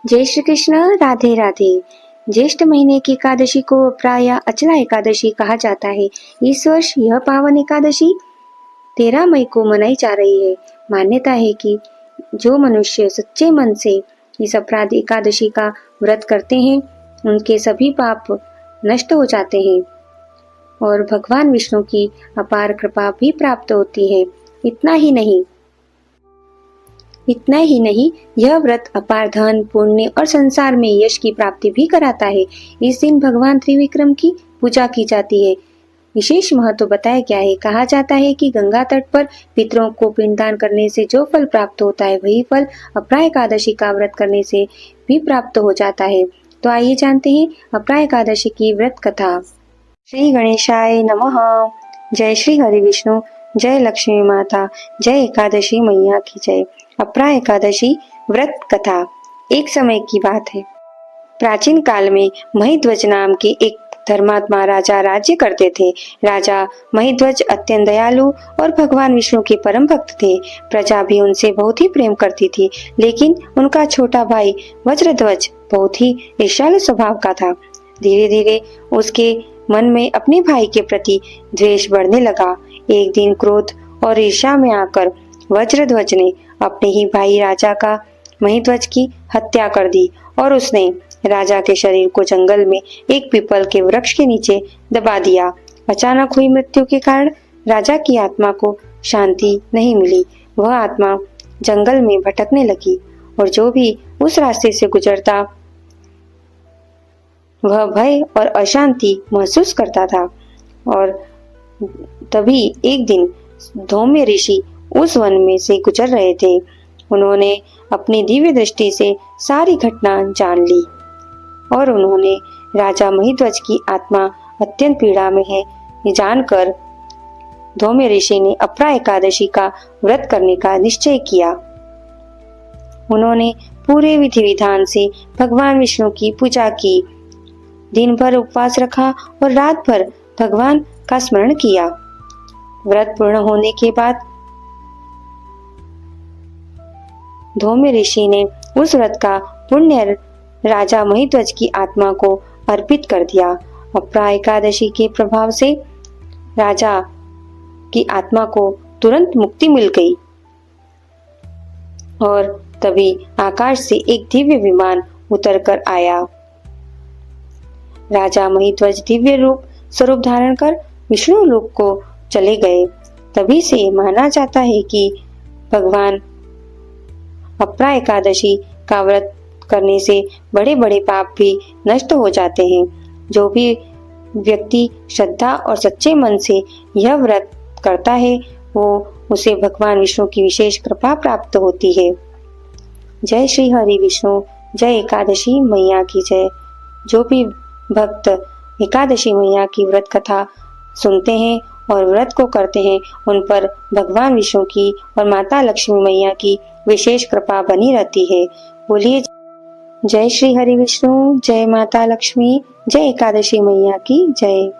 जय श्री कृष्ण। राधे राधे। ज्येष्ठ महीने की एकादशी को प्राय अचला एकादशी कहा जाता है। इस वर्ष यह पावन एकादशी 13 मई को मनाई जा रही है। मान्यता है कि जो मनुष्य सच्चे मन से इस अपराध एकादशी का व्रत करते हैं उनके सभी पाप नष्ट हो जाते हैं और भगवान विष्णु की अपार कृपा भी प्राप्त होती है। इतना ही नहीं, यह व्रत अपार धन, पुण्य और संसार में यश की प्राप्ति भी कराता है। इस दिन भगवान त्रिविक्रम की पूजा की जाती है। विशेष महत्व बताया गया है। कहा जाता है कि गंगा तट पर पितरों को पिंडदान करने से जो फल प्राप्त होता है वही फल अपरा एकादशी का व्रत करने से भी प्राप्त हो जाता है। तो आइए जानते हैं अपरा एकादशी की व्रत कथा। श्री गणेशाय नमः। जय श्री हरि विष्णु, जय लक्ष्मी माता, जय एकादशी मैया की जय। अपरा एकादशी व्रत कथा। एक समय की बात है। प्राचीन काल में महिध्वज नाम के एक धर्मात्मा राजा राज्य करते थे। राजा महिध्वज अत्यंत दयालु और भगवान विष्णु के परम भक्त थे। प्रजा भी उनसे बहुत ही प्रेम करती थी, लेकिन उनका छोटा भाई वज्रध्वज बहुत ही ईर्ष्यालु स्वभाव का था। धीरे धीरे उसके मन में अपने भाई के प्रति द्वेष बढ़ने लगा। एक दिन क्रोध और ईर्ष्या में आकर वज्रध्वज ने अपने ही भाई राजा का महिध्वज की हत्या कर दी और उसने राजा के शरीर को जंगल में एक पीपल के वृक्ष के नीचे दबा दिया। अचानक हुई मृत्यु के कारण राजा की आत्मा को शांति नहीं मिली। वह आत्मा जंगल में भटकने लगी और जो भी उस रास्ते से गुजरता वह भय और अशांति महसूस करता था। और तभी एक दिन धौम्य ऋषि उस वन में से गुजर रहे थे। उन्होंने अपनी दिव्य दृष्टि से सारी घटना जान ली और उन्होंने राजा महिध्वज की आत्मा अत्यंत पीड़ा में है ये जानकर धौम्य ऋषि ने अपरा एकादशी का व्रत करने का निश्चय किया। उन्होंने पूरे विधि विधान से भगवान विष्णु की पूजा की, दिन भर उपवास रखा और रात भर भगवान का स्मरण किया। व्रत पूर्ण होने के बाद धौम्य ऋषि ने उस व्रत का पुण्य राजा महिध्वज की आत्मा को अर्पित कर दिया। अपरा एकादशी के प्रभाव से राजा की आत्मा को तुरंत मुक्ति मिल गई और तभी आकाश से एक दिव्य विमान उतरकर आया। राजा महिध्वज दिव्य रूप स्वरूप धारण कर विष्णु लोक को चले गए। तभी से माना जाता है कि भगवान अपरा एकादशी का व्रत करने से बड़े बड़े पाप भी नष्ट हो जाते हैं। जो भी व्यक्ति श्रद्धा और सच्चे मन से यह व्रत करता है वो उसे भगवान विष्णु की विशेष कृपा प्राप्त होती है। जय श्री हरि विष्णु, जय एकादशी मैया की जय। जो भी भक्त एकादशी मैया की व्रत कथा सुनते हैं और व्रत को करते हैं उन पर भगवान विष्णु की और माता लक्ष्मी मैया की विशेष कृपा बनी रहती है। बोलिए जय श्री हरि विष्णु, जय माता लक्ष्मी, जय एकादशी मैया की जय।